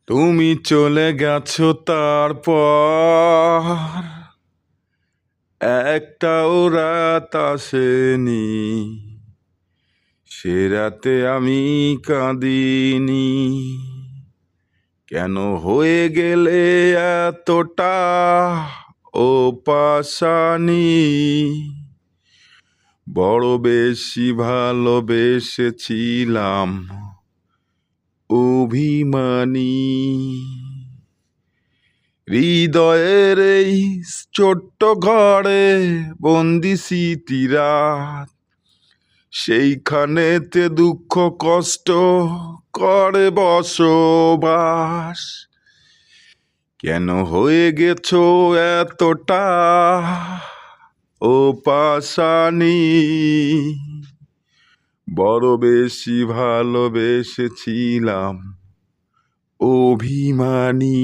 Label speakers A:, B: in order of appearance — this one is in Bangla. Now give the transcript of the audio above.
A: তুমি চলে গেছো তারপর একটাও রাত আসেনি, সে রাতে আমি কাঁদিনি। কেন হয়ে গেলে এতটা ও পাশানি? বড় বেশি ভালোবেসেছিলাম, অভিমানী। হৃদয়ের এই ছোট্ট ঘরে বন্দি স্মৃতিরাত, সেইখানেতে দুঃখ কষ্ট করে বসবাস। কেন হয়ে গেছো এতটা ও পাশানি? বড় বেশি ভালোবেসেছিলাম, অভিমানী।